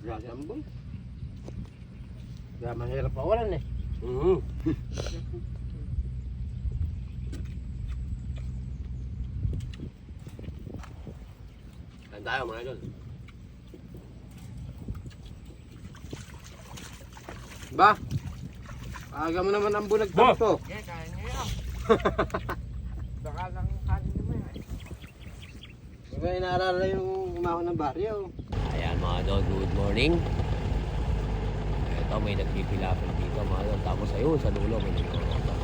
Gagambol. Kaya mahirap pawalan eh. Kain tayo mga idol. Ba? Aga mo naman ang bulag to. Yeah, kain nyo yan. Baka lang kanin mo yan. Diba inaalala yung umahon ng baryo? Ayan mga idol, good morning. Ito may nagpipilapin dito mga idol. Tapos ayun sa dulo may nagpipilapin.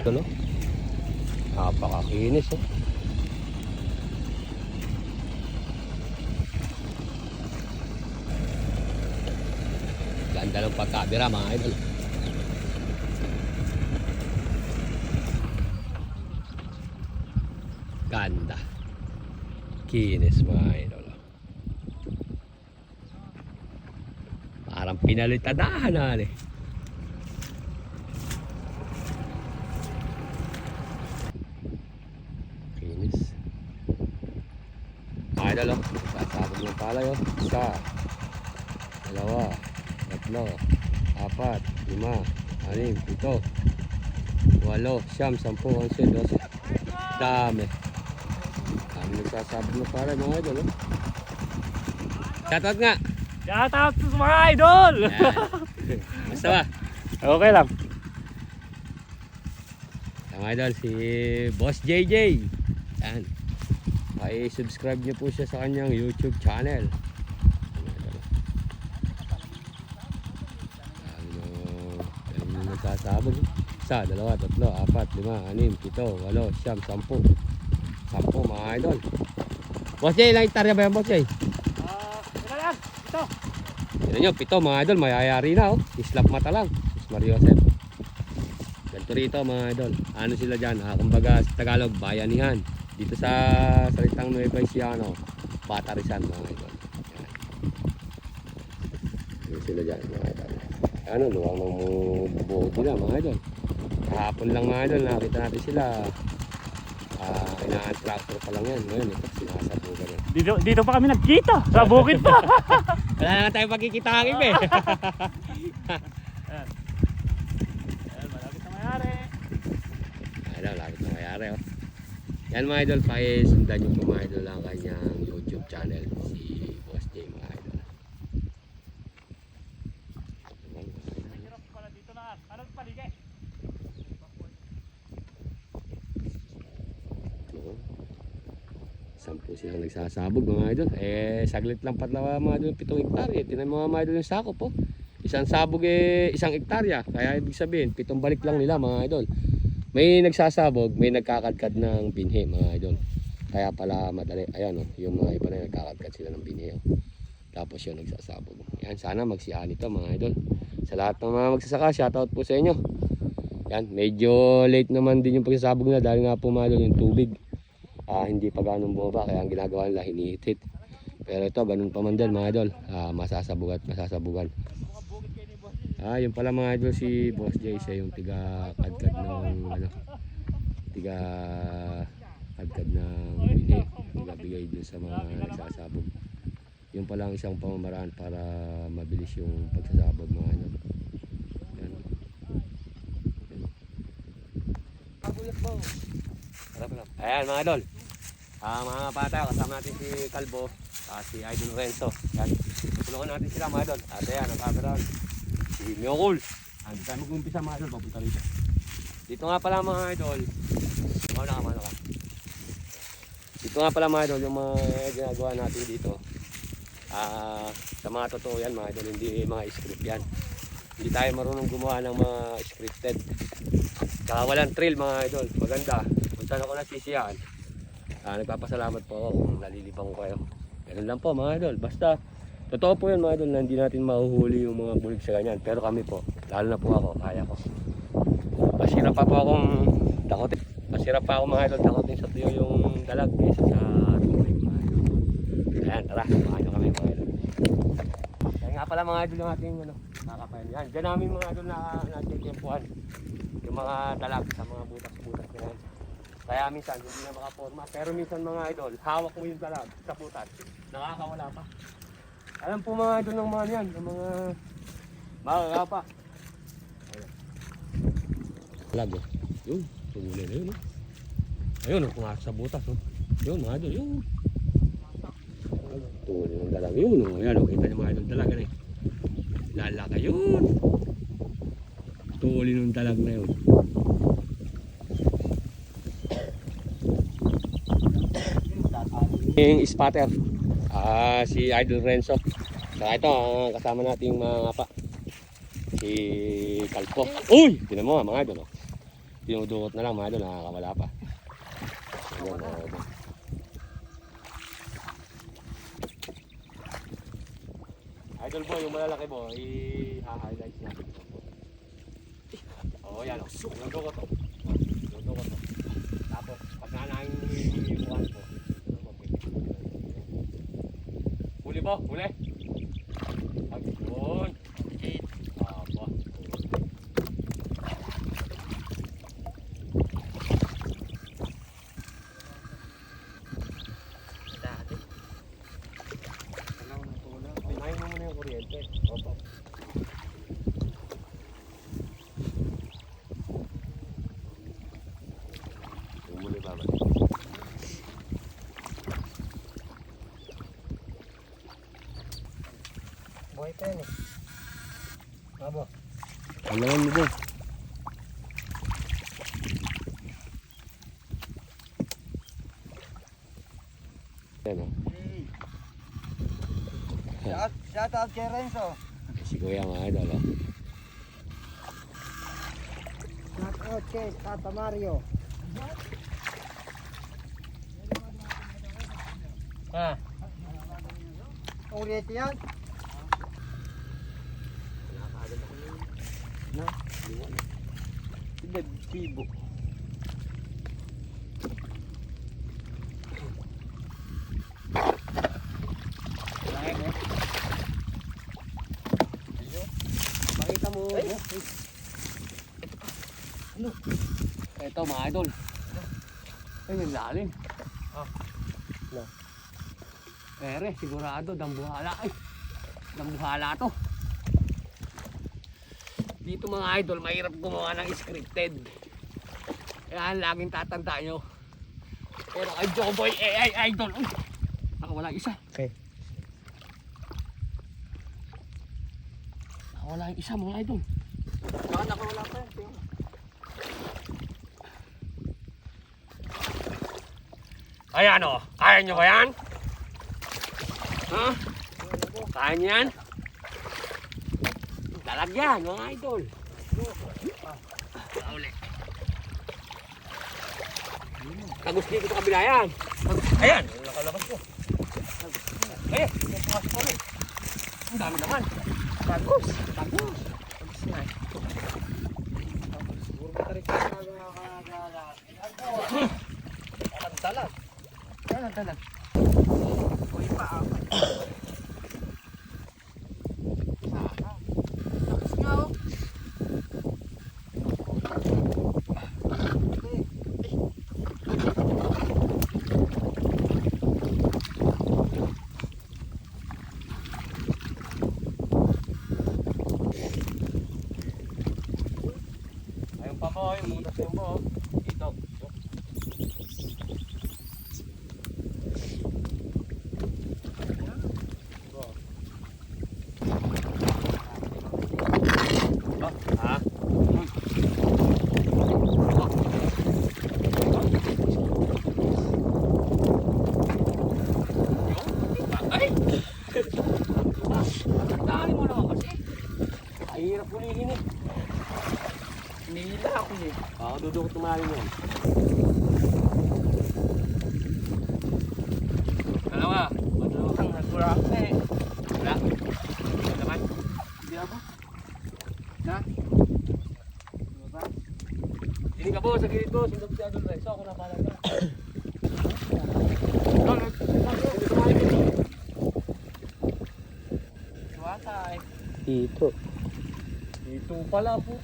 Ito no? Napakakinis eh. Ganda ng pagkabira mga idol. Ganda. Kinis mga idol. Parang pinalitadahan na eh. Kinis. Mga idol oh. Sasabog ng palay oh. Isa. Dalawa. Tatlo. Apat. 5. 6. 7. 8. 9. 10. 11. 12. Dami. Dami nagsasabog na pala mga idol. Oh. Shoutout nga. Shoutout sa mga idol! Basta ba? Okay lang. Mga idol, si Boss JJ. Yan. I-subscribe niyo po siya sa kanyang YouTube channel. Dami na nagsasabog. 1, 2, 3, 4, 5, 6, 7, 8, 9, 10, 10 mga idol. Boss Jay, ilang hektarya ba yan Boss Jay? Ito lang, ito. Tignan nyo, 7 mga idol, mayayari na oh. Islap mata lang. Sus Mario Joseph. Ganito rito mga idol. Ano sila dyan? Kumbaga sa Tagalog, bayanihan. Dito sa salitang Nueva Ecija, Batarisan mga idol. Yan. Ano sila dyan mga idol. Ano, luwang ng buhok nila mga idol. Kahapon lang mga idol, nakita natin sila. Ina-tractor pa lang yan. Ngayon, ito, sinasabugan yan. Dito pa kami nagkita, sa bukid pa. Wala na tayong pagkikita ang iba eh. Ayan, malapit na mayari. Ayun, lapit na mayari oh. Yan mga idol, pakisundan nyo po mga idol ang kanyang YouTube channel, si Boss J mga idol. Hirap pala dito na. Anong paligay? Sampu silang nagsasabog mga idol. Saglit lang patla mga idol 7 hektarya. Tinan mga idol yung sakop po. Isang sabog 1 hektarya. Kaya ibig sabihin 7 balik lang nila mga idol. May nagsasabog, may nagkakadkad ng binhi mga idol. Kaya pala madali. Ayan oh, yung mga iba na nagkakadkad sila ng binhi oh. Tapos yung nagsasabog. Yan, sana magsiyahan ito mga idol. Sa lahat ng mga magsasaka, shoutout po sa inyo. Yan, medyo late naman din yung pagsasabog nila dahil nga po mga idol yung tubig. Hindi pa ganun bumaba kaya ang ginagawa nila hinihit. Pero ito ganun pa man din mga idol, masasabog at masasabugan. Yung pala mga idol si Boss Jay, siya yung tiga kadkad ng tiga kadkad ng bini, bigay dun sa mga nagsasabog. Yung pala ang isang pamamaraan para mabilis yung pagsasabog mga idol. Yan. Ayan mga idol. Mga bata, kasama natin si Calvo, si Idol Renzo. Yan. Tulungan natin sila mga idol. At ayan, ang camera, si Myokul. Hindi tayo mag-umpisa mga idol, papunta rito. Dito nga pala mga idol. Mano ka. Dito nga pala mga idol, yung mga ginagawa natin dito. Sa mga totoo yan mga idol, hindi mga script yan. Hindi tayo marunong gumawa ng mga scripted. Saka walang thrill mga idol, maganda. Kung saan ako nasisiyahan. Nagpapasalamat po ako kung nalilibang ko kayo. Ganun lang po mga idol. Basta, totoo po yun mga idol na hindi natin mahuhuli yung mga bulig sa ganyan. Pero kami po, lalo na po ako, kaya ko. Masira pa po akong dakotin. Masira pa ako mga idol, dakotin sa tuyo yung dalag kaysa sa tubig mga idol. Ayan, tara, samahan nyo kami mga idol. Kaya nga pala mga idol yung ating nakapayan. Yan, dyan namin mga idol na natitempuhan. Yung mga dalag sa mga butas-butas na yan. Kaya minsan hindi na makaporma. Pero minsan mga idol, hawak mo yung dalag sa putas. Nakakawala pa. Alam po mga idol ng mga yan, ng mga makakapa. Lag oh. Yun, tumuli na yun oh. Ayun oh, pumasok sa butas oh. Yun mga idol, yun. Tumuli ng dalag yun oh. Ayan oh, kita niyo mga idol dalaga na eh. Lalaka yun. Tuli ng dalag na yun. Yung spotter, si Idol Renzo. Saka ito, kasama nating mga ngapa. Si Kalpo. Uy! Tinan mo mga idol. Oh. Dinudukot na lang mga idol, nakakawala pa. Ayan, mga idol. Idol boy, yung malalaki mo, i-highlight natin. Oh, yan o. Dinudukot o. Dinudukot o. Tapos, pag nanahin yung buwan ko, huli po, huli. Ayun. Aba. Dati. Pinahin mo muna yung kuryente. Opo. Umuli ba ba? Buhay pa yan eh. Abo. Kailangan mo din. Yan o. Shout out kay Renzo. Si Kuya mga idol o. Shout out kay Tata Mario. Ah. Ulit yan. Tidak sibuk. Makita mo. Ano? Ito mga idol. Ay, yung lalim. No. Ere, sigurado, dambuhala. Ay, dambuhala to. Dito mga idol, mahirap gumawa ng scripted. Kaya laging tatandaan nyo. Pero kay Joboy AI idol. Uy, nakawala isa. Okay. Nakawala yung isa mga idol. Baka nakawala pa yan. Ayan o, kaya nyo ba yan? Ha? Kaya nyo yan? Lalagyan mga idol. Uli. Tagus dito sa kabila yan. Ayan, nakalabas ko. Eh, pumasok ko rin. Ang dami naman. Tagus. Tagus. Tagus na eh. Siguro matarik ka Ang talag. Yan ang talag. Uy pa ako. Tagus nga oh. Ayun pa po, yung mutas yung po. Ito. Ha? Ay! Dali mo naman kasi. Ay, hirap hulihin eh. Nila ako eh. Dudukot tumarin yan. Dalawa. Ang nagura ako na eh. Wala. Wala naman. Hindi ako. Na? Ano ba? Hindi ka po sa gilid ko. Sundot siya doon. So ako na pala ka. Suwatay. Dito. Dito pala po.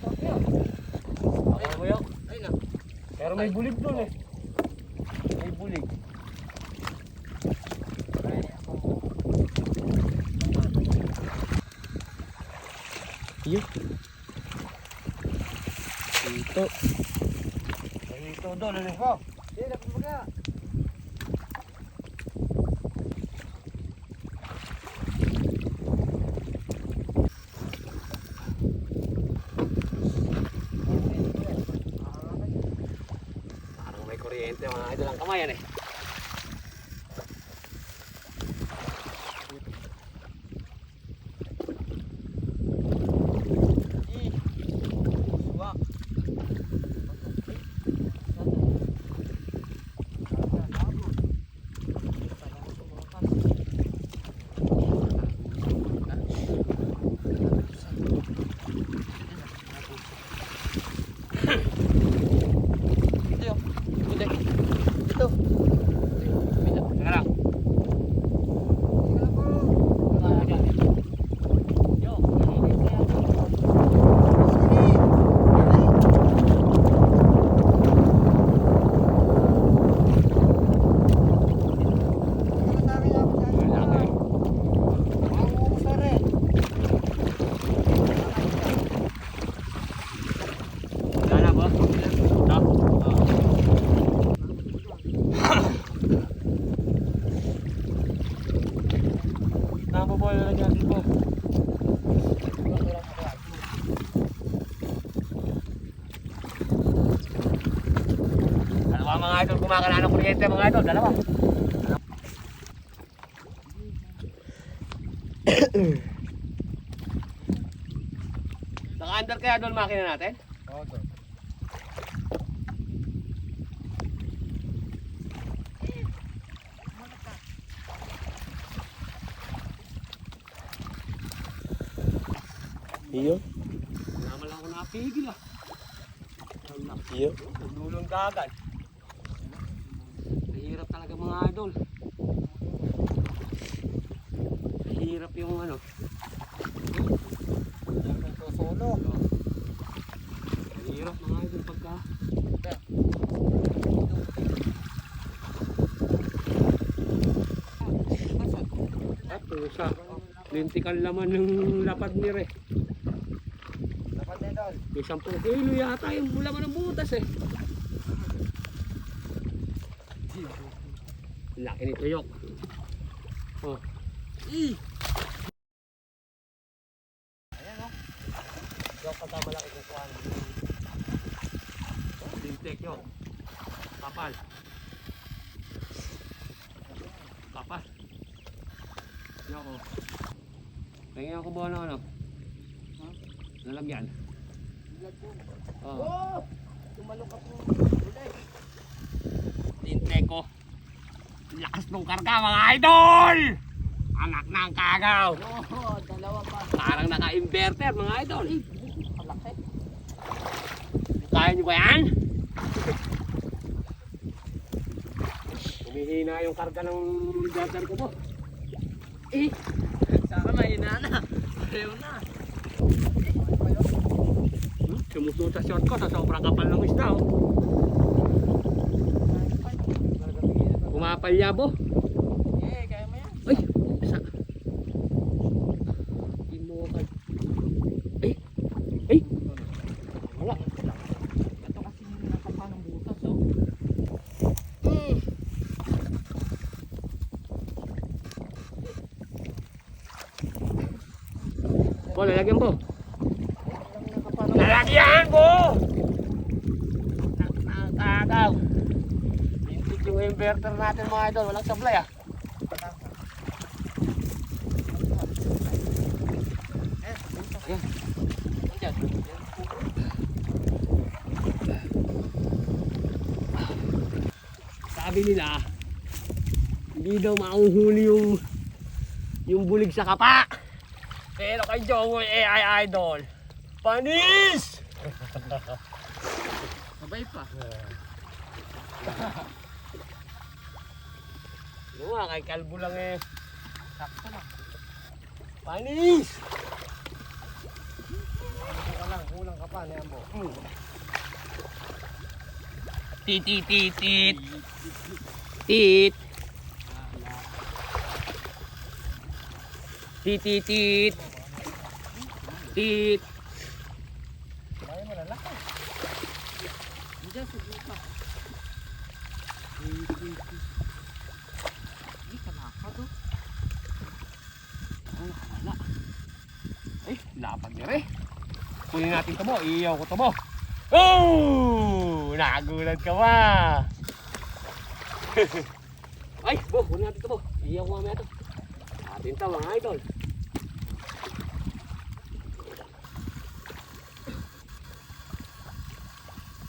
Ako mo yun. Ay na. Pero may bulib doon eh. bulig. Yun. Ito. Ito doon, ano ko? Hindi, dapat mga. Parang may kuryente mga idol ang kamay yan eh. Suwak. Ito yun. Ito. Ito. Teka lang. Wala na ba? Ito? Napabola na dyan dito. Dalawa mga idol kumakala ng kuryente mga idol. Dalawa. Naka-under kaya doon makina natin? Oo, to. Iyo. Naman lang ako napigil ah. Iyo. Naglulong dagat. Mahirap talaga mga idol. Mahirap yung ano. Solo. Mahirap mga idol pagka. At pusa. Lintikan laman ng lapad ni Re. Dapat na idol. May 10 kilo yata yung laman ng butas eh. Laki nito yok. Oh. Ayan o. Yok pagka malaki kung kuhaan. Lintik yok. Kapal. Kapal. Yok oh. Tingnan ako ba ano? Lalagyan. Oh. Oh! Tumalong ka po. Lintik ko. Lakas ng karga mga idol! Anak ng kagaw! Oo, dalawa pa. Parang naka-inverter mga idol. Malaki. Kaya nyo ba yan? Humihina yung karga ng inverter ko po. Saka mahina na. Ayaw na. Sumusunod sa short ko sa sobrang kapal ng isda. Oh. Pumapalyabo. Eh, kaya mo yan. Ay! Isa. Hindi mo ka. Ay! Ay! Wala. Ito kasi nakapa ng butas oh. Po, lalagyan po. Lalagyan po! Nakakagaw. Lintik yung inverter natin mga idol. Walang supply ah. Ayan. Ayan. Sabi nila, hindi daw mauhuli yung bulig sa kapa. Pero kay Joey AI Idol, panis! Sabay pa. Ano nga, kay Kalbo lang eh. Sakto lang. Panis! Kulang ka pa, niyan mo. Tititit. Tit. Tit, tit, tit. Tit. Ay, malalaki. Diyan sa buka. Ay, kanaka to. Oh, nakawala. Ay, lapag niya rin. Kunin natin ito mo. Iiyaw ko ito mo. Oh! Nakagulat ka ba? Ay, kunin natin ito mo. Iiyaw ko mamaya ito. Atin ito mga idol.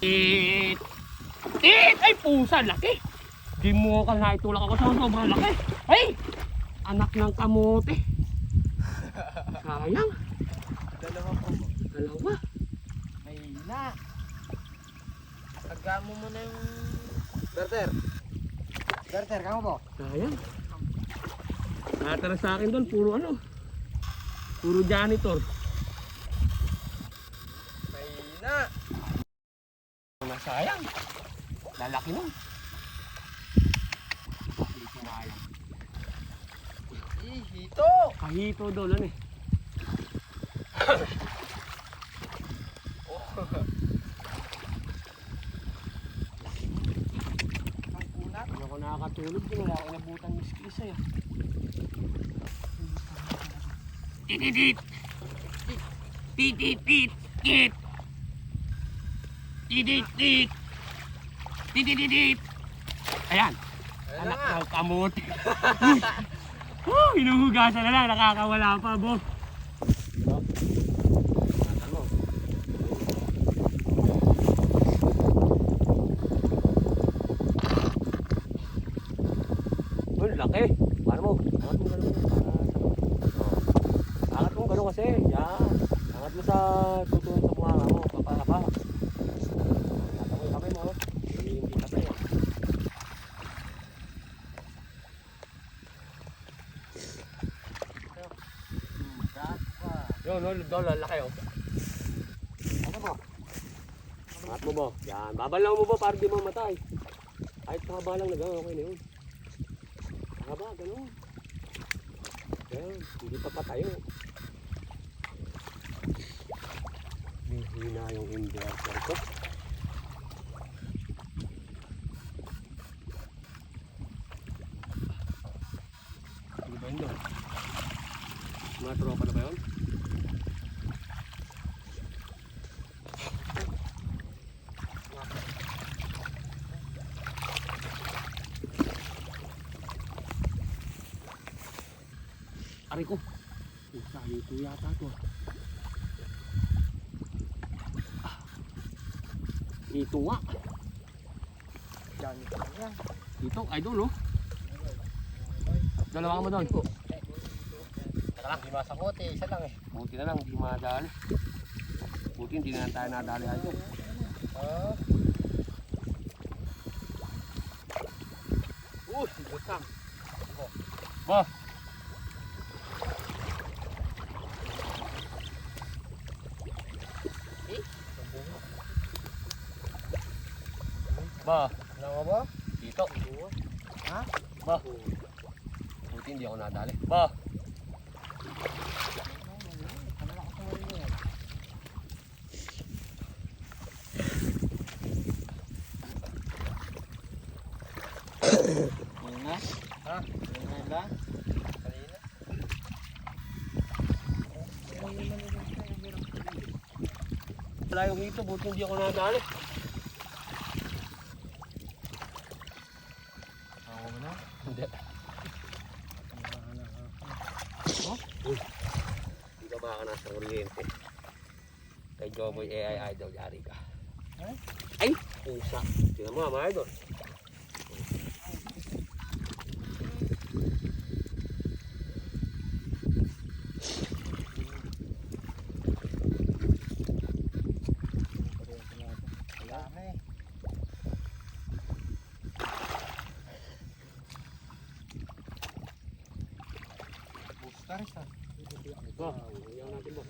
Tit! Tit! Ay, pusa, laki! Di mo ka na itulak ako sa sobrang laki. Ay! Anak ng kamote. Sayang. Dalawa po mo. Dalawa. May na. Agamo mo na yung... Berter. Berter, kamo po? Sayang. Natara sa akin doon, puro ano. Puro janitor. May na. Sayang. Lalaki nun. Hindi sinayang. Hito. Kahito doon, ano eh. Ang kunat. Ano ko nakakatulog din, wala ko nabutan yung skis eh. Tititit! Tititit! Tit! Tititit! Tititit! Ayan! Anak ng kamote! Hinuhugasan na lang, nakakawala pa, bo! Oh, laki. Paano mo? Angat mo gano'n. Angat mo gano'n kasi. Yan. Angat mo sa tutuan sa bunganga mo. Papalapa. Angat mo yung kamay mo. Hindi ka tayo. Yun, doon lalaki oh. Ano po? Angat mo bo. Yan. Babalaw mo bo para di mo matay. Kahit haba lang na gano'n, okay na yun. Haba, gano'n. Yan, hindi pa patayo. Hihina yung inverter ko. Ano ba yun doon? Mga tropa na ba yun? Aray ko. Isa, ito yata ito. Ito nga. Dami ko na yan. Ito, idol oh. Dalawa ka mo doon. Teka lang, di masakot eh. Isa lang eh. Buti na lang, hindi madali. Buti hindi na lang tayo nadali idol. Ah. Butang. Ba? Ba? Ano ba? Dito. Ha? Ba? Buti hindi ako nadali. Ba? Ayun na. Ha? Ayun na lang. Kanina. Wala yung hito, buti hindi ako nadali. Ako mo na. Hindi. Oh? Hindi ka baka nasa kuryente. Kay Joboy AI Idol, yari ka. Ay? Ay! Pusa. Tingnan mo mga idol. Dami. Bustaris ah. Ito, ayaw natin mo.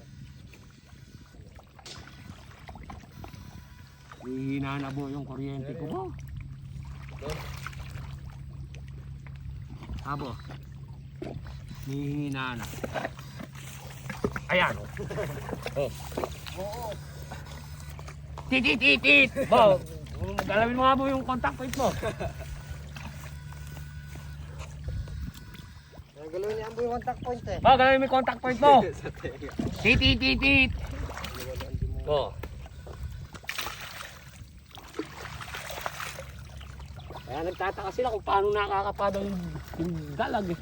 Hihina na po yung kuryente ko po. Abo. Hihina na. Ayan. Oh. Oo. Tit. Bo, galawin mo nga mo yung contact point mo. Nagalawin niya ang buhay contact point eh. Bo, galawin mo yung contact point mo. Sa tenga. Tit. Oh. Kaya nagtataka sila kung paano nakakapadaw yung dalag eh.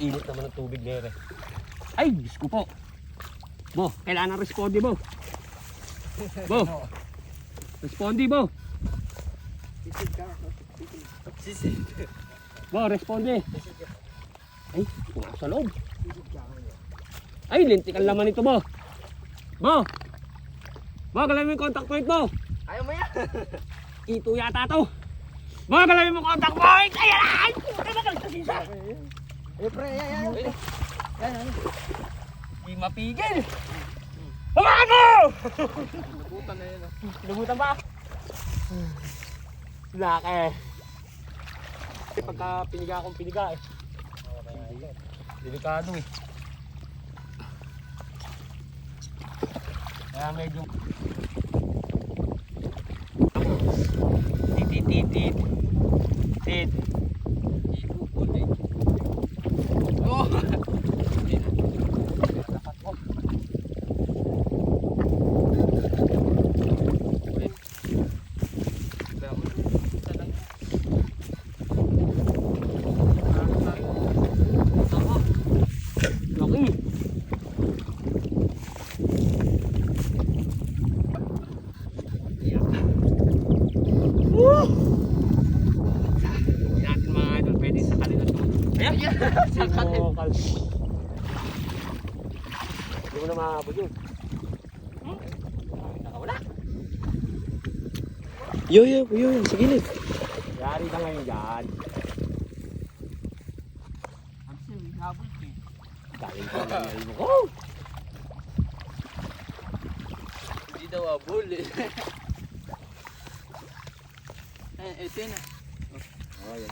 Init naman ang tubig nere. Ay, Diyos ko po. Bo, kailangan responde mo. Bo. Responde mo. Sisid ka. Sisid. Bo, responde. Sisid ka. Ay, nasa loob. Sisid ka. Ay, lintik ang laman ito, Bo. Bo. Bo, galawin mo yung contact point mo. Ayaw mo yan. Ito yata to. Bo, galawin mo yung contact point. Ayan! Ay, puta na kalsasisa. Eh, pre, yan. Yan. Hindi mapigil. Hawakan mo! Nabutan na yun. Pinabutan pa. Laki. Pagka piniga akong piniga eh. Delikado eh. Kaya medyo... Tit. Oh! Laki. Hindi natin mga idol, pwede sa kanila ito. Ayan! Sinokal. Hindi mo na makakabot yun. Nakawala. Yo, sa gilid. Yari ka ngayon dyan. Galing ko na ngayon mo. Oh! Hindi daw abul eh. Ito yun ah. Oh, yan.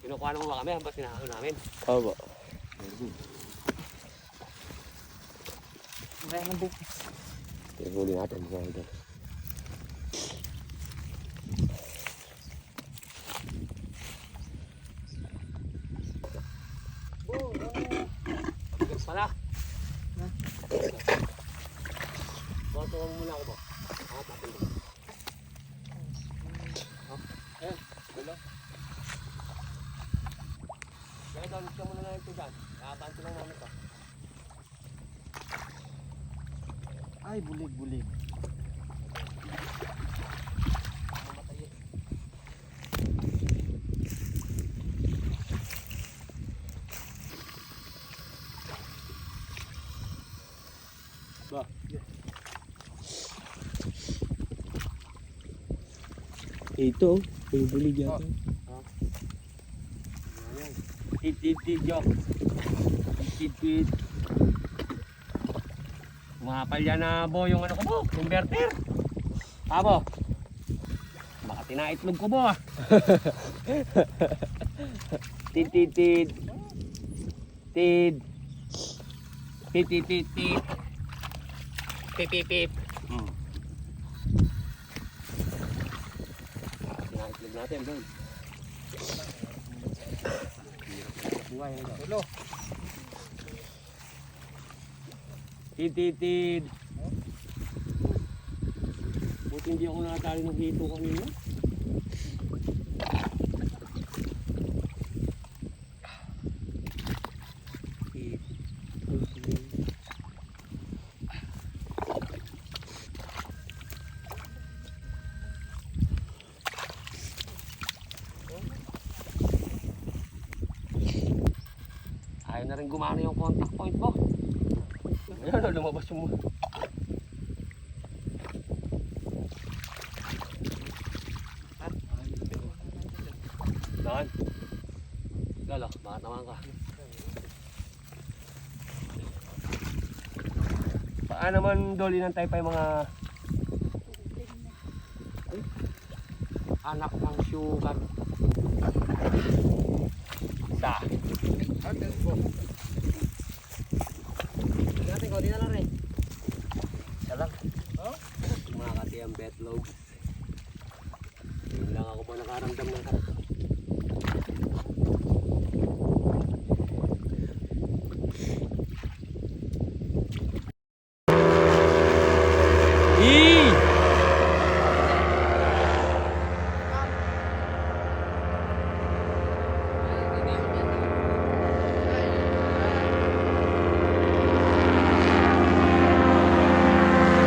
Kinukuha mo ba kami hanggang sinahalo namin? Opo. Kaya ng bukis. Huli natin mga idol. Bigas pala. Bato mo muna ako ba? Angat natin ba? Ayan, wala. Kaya daw, siya muna lang ito dyan. Nakabanto lang namin ito. Ay, bulig. Ba? Ito, may bulig yata. Tit, Jok. Tit. Umapal yan na bo yung ano ko bo, converter. Abo. Baka tinaitlog ko bo ah. Tit. Pip. Tinaitlog natin doon. Buhay na Hello. Tid. Buti hindi ako nakatali ng hito kanina. Ayaw na rin gumana yung contact point mo. Ayan, lumabas yung... Saan? Lalo, baka naman ka. naman dol, inantay pa yung mga anak ng sugar. Sa. Hotel po. Hindi natin, konti na lang rin. Isa lang. Oh? Mga kasi ang betlog. Yun lang ako po nakaramdam ng karto.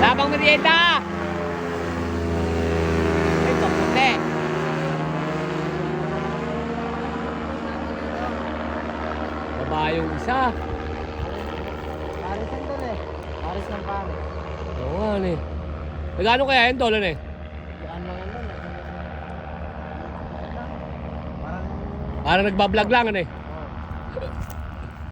Labang merienda! Ito, puti. Babae yung isa. Paris ang tol eh. Paris ng Paris. Oo nga ano eh. Nagano kaya yun doon eh? Yan lang ang tol. Parang... Parang nagbablog lang ano eh. Oh.